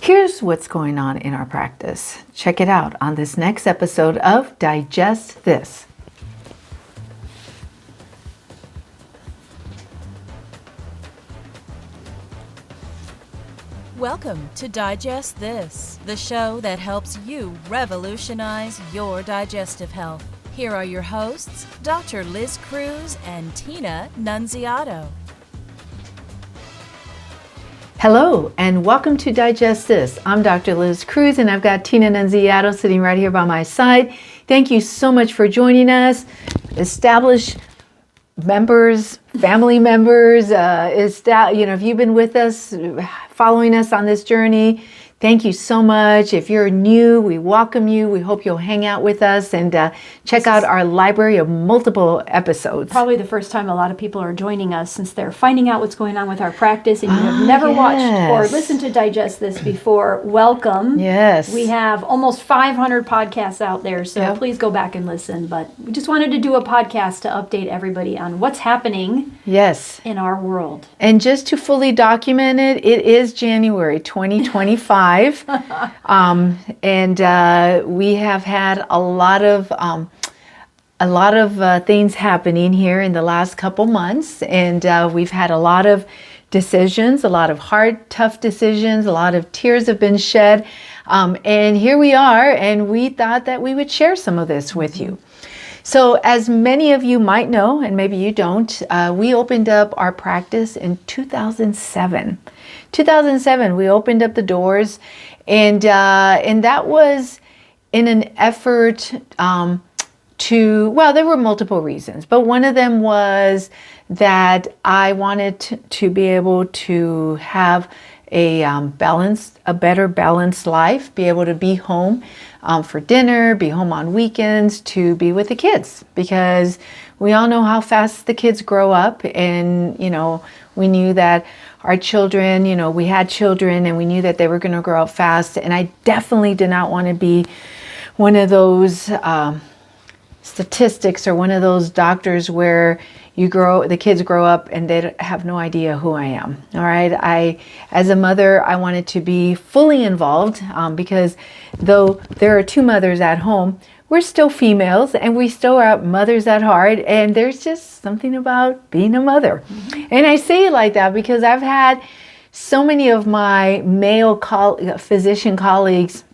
Here's what's going on in our practice. Check it out on this next episode of Digest This. Welcome to Digest This, the show that helps you revolutionize your digestive health. Here are your hosts, Dr. Liz Cruz and Tina Nunziato. Hello, and welcome to Digest This. I'm Dr. Liz Cruz, and I've got Tina Nunziato sitting right here by my side. Thank you so much for joining us. Established members, family members, if you've been with us, following us on this journey, thank you so much. If you're new, we welcome you. We hope you'll hang out with us and check out our library of multiple episodes. Probably the first time a lot of people are joining us since they're finding out what's going on with our practice and you have never watched or listened to Digest This before. Welcome. Yes. We have almost 500 podcasts out there, so please go back and listen. But we just wanted to do a podcast to update everybody on what's happening in our world. And just to fully document it, it is January 2025. And we have had a lot of things happening here in the last couple months, and we've had a lot of decisions, a lot of hard, tough decisions, a lot of tears have been shed, and here we are, and we thought that we would share some of this with you. So as many of you might know, and maybe you don't, we opened up our practice in 2007. 2007, we opened up the doors, and that was in an effort there were multiple reasons, but one of them was that I wanted to be able to have a better balanced life, be able to be home for dinner, be home on weekends, to be with the kids, because we all know how fast the kids grow up, and we knew that our children, we had children, and we knew that they were going to grow up fast, and I definitely did not want to be one of those statistics or one of those doctors where the kids grow up and they have no idea who I am. All right. As a mother, I wanted to be fully involved because though there are two mothers at home, we're still females and we still are mothers at heart. And there's just something about being a mother. Mm-hmm. And I say it like that because I've had so many of my male physician colleagues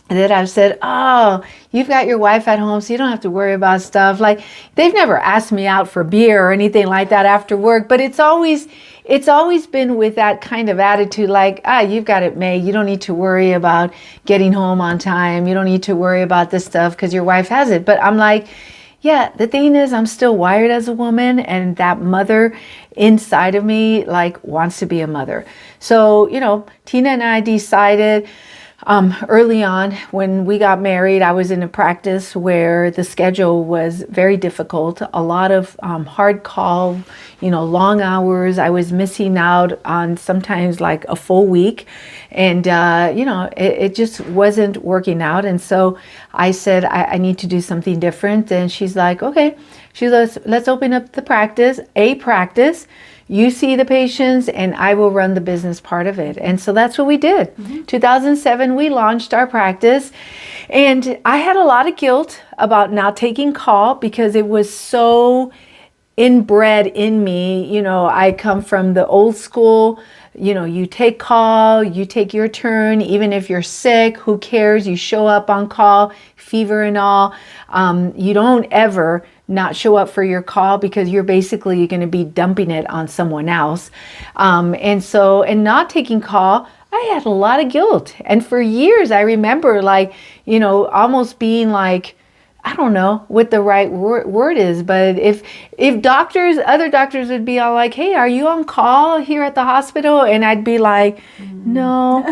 that I've said, oh, you've got your wife at home, so you don't have to worry about stuff. Like, they've never asked me out for beer or anything like that after work, but it's always been with that kind of attitude, like, you've got it made. You don't need to worry about getting home on time. You don't need to worry about this stuff because your wife has it. But I'm like, yeah, the thing is, I'm still wired as a woman, and that mother inside of me, wants to be a mother. So, Tina and I decided early on when we got married, I was in a practice where the schedule was very difficult, a lot of hard call, long hours. I was missing out on sometimes like a full week, and it just wasn't working out. And so I said, I need to do something different. And she's like, okay. She goes, let's open up the practice. You see the patients and I will run the business part of it. And so that's what we did. Mm-hmm. 2007, we launched our practice, and I had a lot of guilt about not taking call because it was so inbred in me. I come from the old school, you take call, you take your turn, even if you're sick, who cares? You show up on call, fever and all. You don't ever not show up for your call because you're basically going to be dumping it on someone else. And not taking call, I had a lot of guilt. And for years, I remember almost being like, I don't know what the right word is, but if other doctors would be all like, hey, are you on call here at the hospital? And I'd be like, no.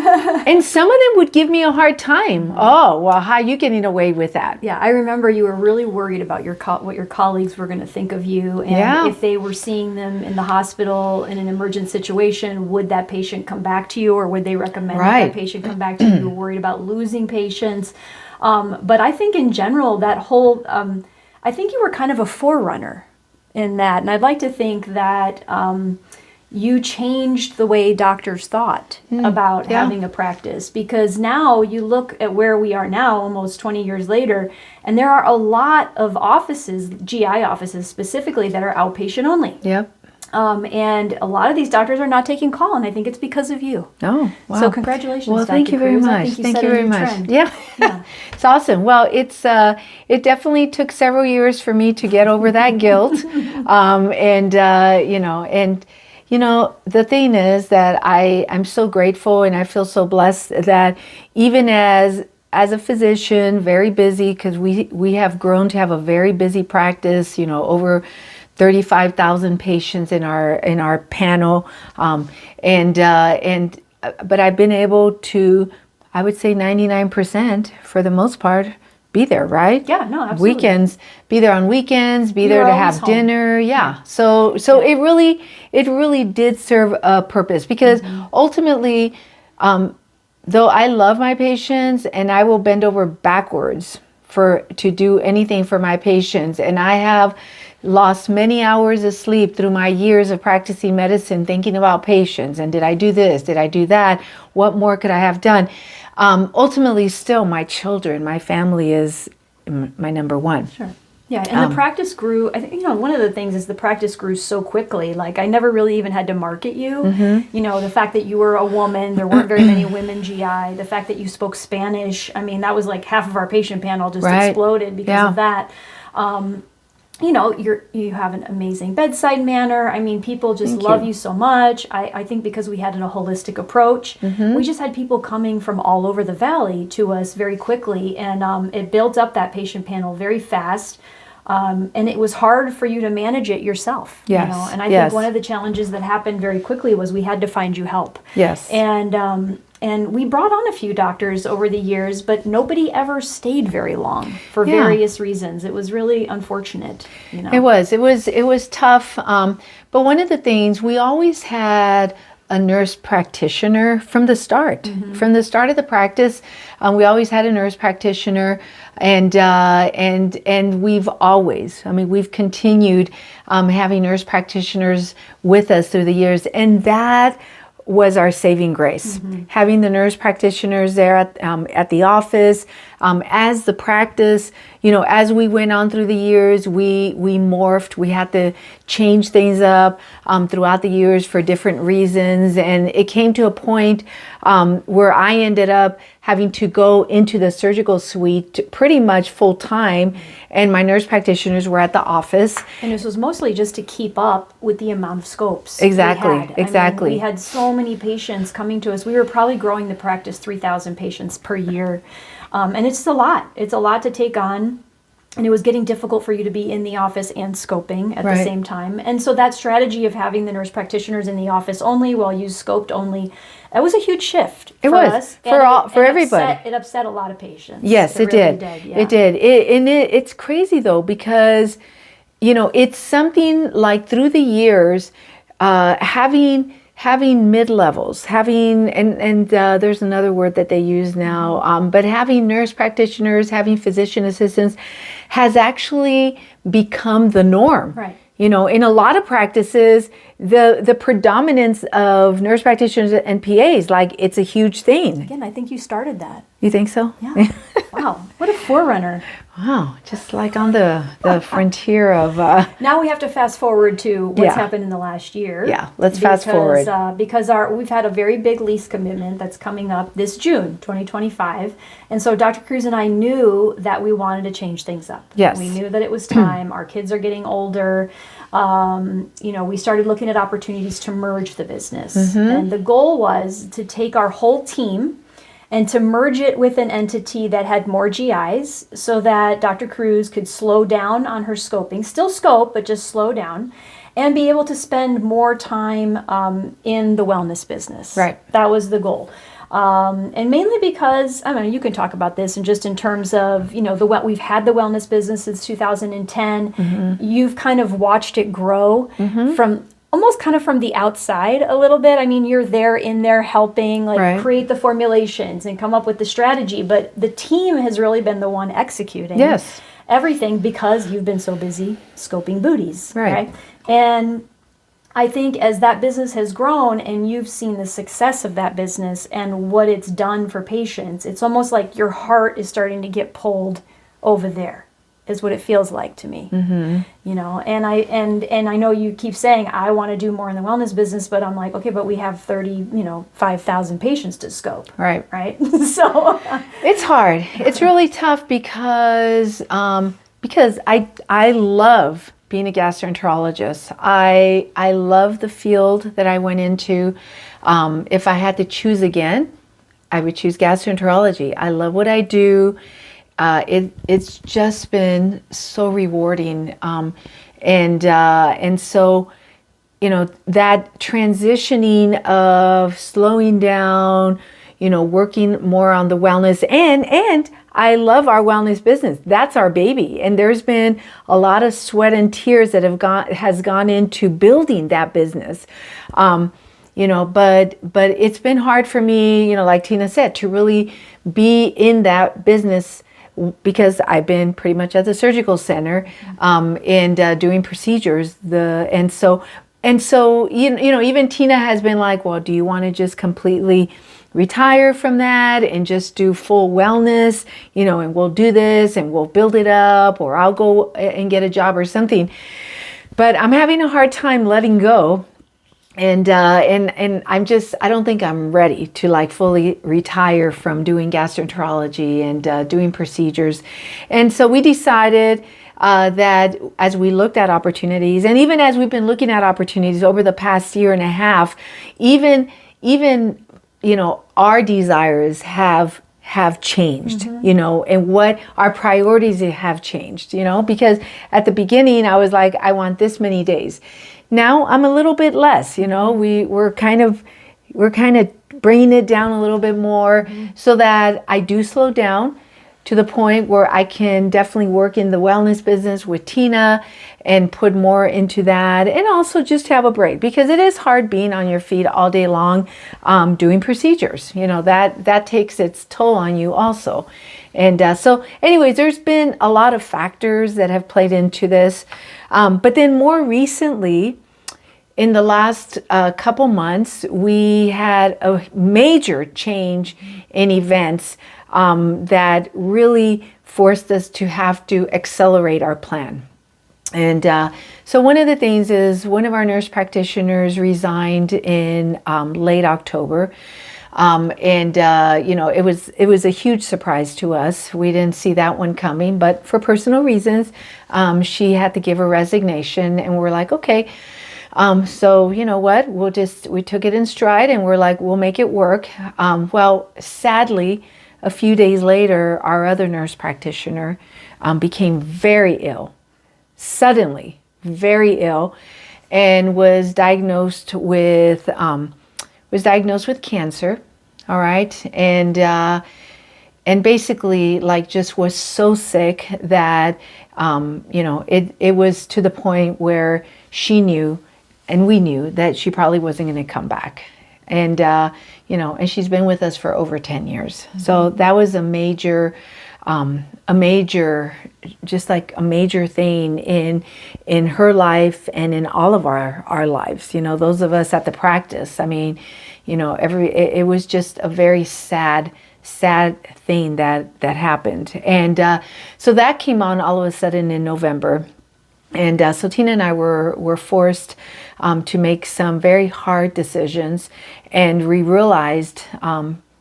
And some of them would give me a hard time. Oh, well, how are you getting away with that? Yeah, I remember you were really worried about what your colleagues were going to think of you. And if they were seeing them in the hospital in an emergent situation, would that patient come back to you, or would they recommend that patient come back to you? You were worried about losing patients. But I think in general, that whole, I think you were kind of a forerunner in that. And I'd like to think that, you changed the way doctors thought about having a practice, because now you look at where we are now, almost 20 years later, and there are a lot of offices, GI offices specifically, that are outpatient only. Yep. And a lot of these doctors are not taking call, and I think it's because of you. Oh, wow. So congratulations, Well, Dr. thank you very Cruz. much. I think you Thank set you a very new much. trend. Yeah. It's awesome. Well, it definitely took several years for me to get over that guilt. The thing is that I'm so grateful, and I feel so blessed that even as a physician, very busy, because we have grown to have a very busy practice, over 35,000 patients in our panel, but I've been able to, I would say 99% for the most part, be there, right? Yeah, no, absolutely. Weekends, be there on weekends, be there to have dinner. Yeah. So it really did serve a purpose, because ultimately, though I love my patients and I will bend over backwards to do anything for my patients, and I have lost many hours of sleep through my years of practicing medicine thinking about patients, and did I do this, did I do that, what more could I have done? Ultimately, still my children, my family is my number one. Sure. Yeah, and the practice grew. I think, one of the things is the practice grew so quickly. Like, I never really even had to market you. The fact that you were a woman, there weren't very many women GI. The fact that you spoke Spanish, I mean, that was like half of our patient panel just exploded because of that. You have an amazing bedside manner. I mean, people just love you so much. I think because we had a holistic approach, we just had people coming from all over the valley to us very quickly, and it built up that patient panel very fast. And it was hard for you to manage it yourself. Yes. And I think one of the challenges that happened very quickly was we had to find you help. Yes. And we brought on a few doctors over the years, but nobody ever stayed very long for various reasons. It was really unfortunate. It was tough. But one of the things, we always had a nurse practitioner from the start. From the start of the practice, we always had a nurse practitioner, and we've continued having nurse practitioners with us through the years, and that was our saving grace. Having the nurse practitioners there at the office, as the practice, as we went on through the years, we morphed. We had to change things up throughout the years for different reasons, and it came to a point where I ended up having to go into the surgical suite pretty much full time, and my nurse practitioners were at the office. And this was mostly just to keep up with the amount of scopes. Exactly. I mean, we had so many patients coming to us. We were probably growing the practice 3,000 patients per year. And it's a lot. It's a lot to take on. And it was getting difficult for you to be in the office and scoping at the same time. And so that strategy of having the nurse practitioners in the office only while you scoped only, that was a huge shift for us. For everybody. It upset a lot of patients. Yes, it really did. Yeah. It did. It's crazy though, because, it's something like through the years, having mid-levels, and there's another word that they use now, but having nurse practitioners, having physician assistants has actually become the norm. Right. In a lot of practices, the predominance of nurse practitioners and PAs, like, it's a huge thing. Again, I think you started that. You think so? Yeah. Wow. What a forerunner. Wow. Just like on the frontier of... Now we have to fast forward to what's happened in the last year. Yeah, let's fast forward. Because we've had a very big lease commitment that's coming up this June, 2025. And so Dr. Cruz and I knew that we wanted to change things up. Yes. We knew that it was time. Our kids are getting older. We started looking at opportunities to merge the business. And the goal was to take our whole team and to merge it with an entity that had more GIs, so that Dr. Cruz could slow down on her scoping, still scope, but just slow down, and be able to spend more time in the wellness business. Right. That was the goal. And mainly because, you can talk about this, and just in terms of, we've had the wellness business since 2010. You've kind of watched it grow from almost kind of from the outside a little bit. I mean, you're in there helping, create the formulations and come up with the strategy, but the team has really been the one executing everything, because you've been so busy scoping booties. Right. And I think as that business has grown and you've seen the success of that business and what it's done for patients, it's almost like your heart is starting to get pulled over there, is what it feels like to me. You know, and I know you keep saying I want to do more in the wellness business, but I'm like, okay, but we have 5,000 patients to scope. Right. So it's hard. It's really tough because I love being a gastroenterologist. I love the field that I went into. If I had to choose again, I would choose gastroenterology. I love what I do. It's just been so rewarding. And so, you know, that transitioning of slowing down, you know, working more on the wellness and I love our wellness business. That's our baby. And there's been a lot of sweat and tears that has gone into building that business. You know, but it's been hard for me, you know, like Tina said, to really be in that business because I've been pretty much at the surgical center and doing procedures. And so you know, even Tina has been like, well, do you want to just completely retire from that and just do full wellness, you know, and we'll do this and we'll build it up, or I'll go and get a job or something. But I'm having a hard time letting go. And I don't think I'm ready to like fully retire from doing gastroenterology and doing procedures. And so we decided that as we looked at opportunities, and even as we've been looking at opportunities over the past year and a half, even you know, our desires have changed, you know, and what our priorities have changed, you know, because at the beginning I was like, I want this many days. Now I'm a little bit less, you know, we're kind of bringing it down a little bit more so that I do slow down to the point where I can definitely work in the wellness business with Tina and put more into that, and also just have a break, because it is hard being on your feet all day long doing procedures. You know, that takes its toll on you also. And so anyways, there's been a lot of factors that have played into this. But then more recently, in the last couple months, we had a major change in events that really forced us to have to accelerate our plan. And so one of the things is one of our nurse practitioners resigned in late October. You know, it was a huge surprise to us. We didn't see that one coming, but for personal reasons, she had to give a resignation, and we're like, okay. So you know what, we took it in stride, and we're like, we'll make it work. Well, sadly, a few days later, our other nurse practitioner became very ill, suddenly very ill, and was diagnosed with cancer. All right, and basically, like, just was so sick that you know, it was to the point where she knew, and we knew, that she probably wasn't going to come back. And you know, and she's been with us for over 10 years. So that was a major thing in her life and in all of our lives. You know, those of us at the practice. I mean, you know, it was just a very sad thing that happened. And so that came on all of a sudden in November. And so Tina and I were forced to make some very hard decisions, and we realized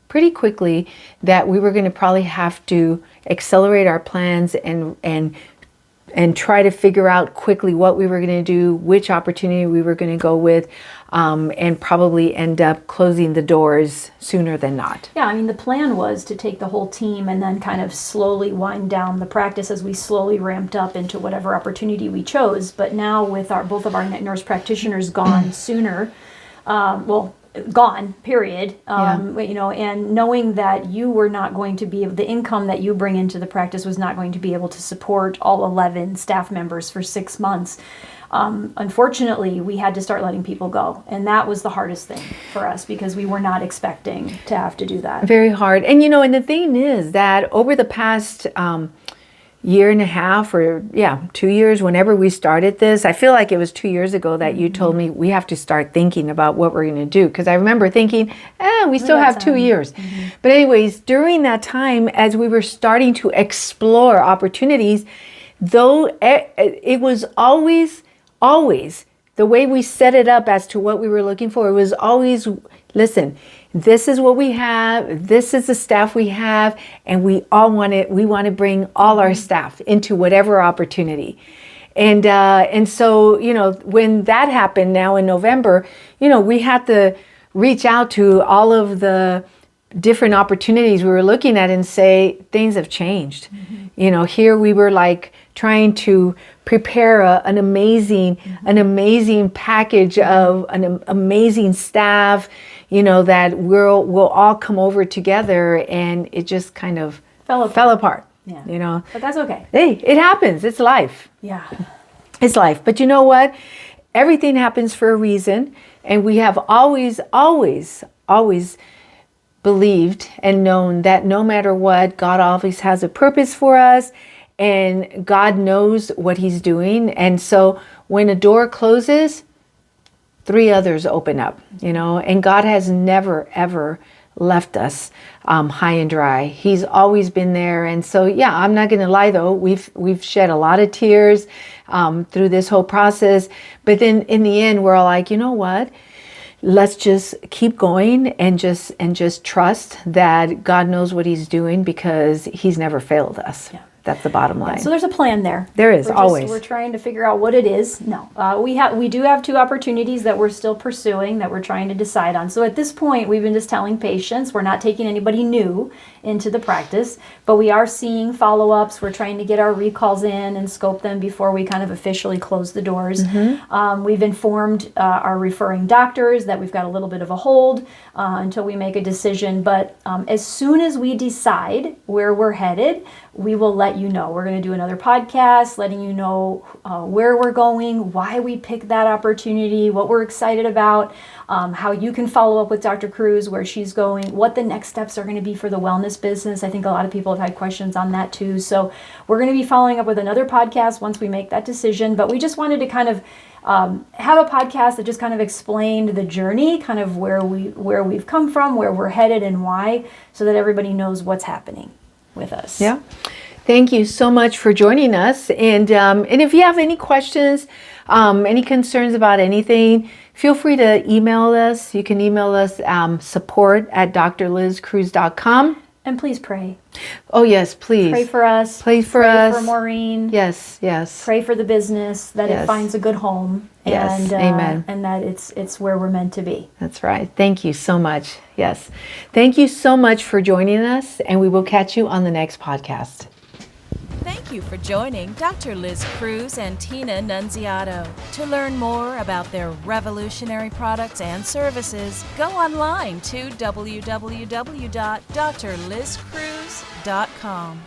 pretty quickly that we were going to probably have to accelerate our plans and try to figure out quickly what we were going to do, which opportunity we were going to go with, and probably end up closing the doors sooner than not. Yeah, I mean, the plan was to take the whole team and then kind of slowly wind down the practice as we slowly ramped up into whatever opportunity we chose. But now with both of our nurse practitioners gone sooner, gone, period. You know, and knowing that you were not going to be, the income that you bring into the practice was not going to be able to support all 11 staff members for 6 months. Unfortunately, we had to start letting people go. And that was the hardest thing for us, because we were not expecting to have to do that. Very hard. And, you know, and the thing is that over the past, year and a half or 2 years, whenever we started this. I feel like it was 2 years ago that you told me we have to start thinking about what we're going to do. Because I remember thinking, we still have 2 years. But anyways, during that time, as we were starting to explore opportunities, though it was always the way we set it up as to what we were looking for, it was always, listen, this is what we have, this is the staff we have, and we want to bring all our staff into whatever opportunity. And so, when that happened now in November, we had to reach out to all of the different opportunities we were looking at and say, things have changed. Here we were like trying to prepare an amazing package of an amazing staff, that we'll all come over together, and it just kind of fell apart. Yeah. But that's okay. Hey, it happens. It's life. Yeah. It's life. But you know what? Everything happens for a reason, and we have always believed and known that no matter what, God always has a purpose for us, and God knows what He's doing. And so when a door closes, 3 others open up, and God has never, ever left us high and dry. He's always been there. And so, I'm not going to lie though, we've shed a lot of tears through this whole process. But then in the end, we're all like, you know what? Let's just keep going and just trust that God knows what He's doing, because He's never failed us. Yeah. That's the bottom line. So there's a plan there. There is always. We're trying to figure out what it is. No, we do have 2 opportunities that we're still pursuing, that we're trying to decide on. So at this point, we've been just telling patients, we're not taking anybody new into the practice, but we are seeing follow-ups. We're trying to get our recalls in and scope them before we kind of officially close the doors. We've informed our referring doctors that we've got a little bit of a hold until we make a decision. But as soon as we decide where we're headed, we will let you know. We're going to do another podcast letting you know where we're going, why we picked that opportunity, what we're excited about, how you can follow up with Dr. Cruz, where she's going, what the next steps are going to be for the wellness business. I think a lot of people have had questions on that too. So we're going to be following up with another podcast once we make that decision. But we just wanted to kind of have a podcast that just kind of explained the journey, kind of where we've come from, where we're headed, and why, so that everybody knows what's happening with us. Yeah. Thank you so much for joining us. And if you have any questions, any concerns about anything, feel free to email us. You can email us support@drlizcruz.com. And please pray. Oh, yes, please. Pray for us. Pray for us. Pray for Maureen. Yes. Pray for the business, that it finds a good home. Yes, and, amen. And that it's where we're meant to be. That's right. Thank you so much. Yes. Thank you so much for joining us, and we will catch you on the next podcast. Thank you for joining Dr. Liz Cruz and Tina Nunziato. To learn more about their revolutionary products and services, go online to www.drlizcruz.com.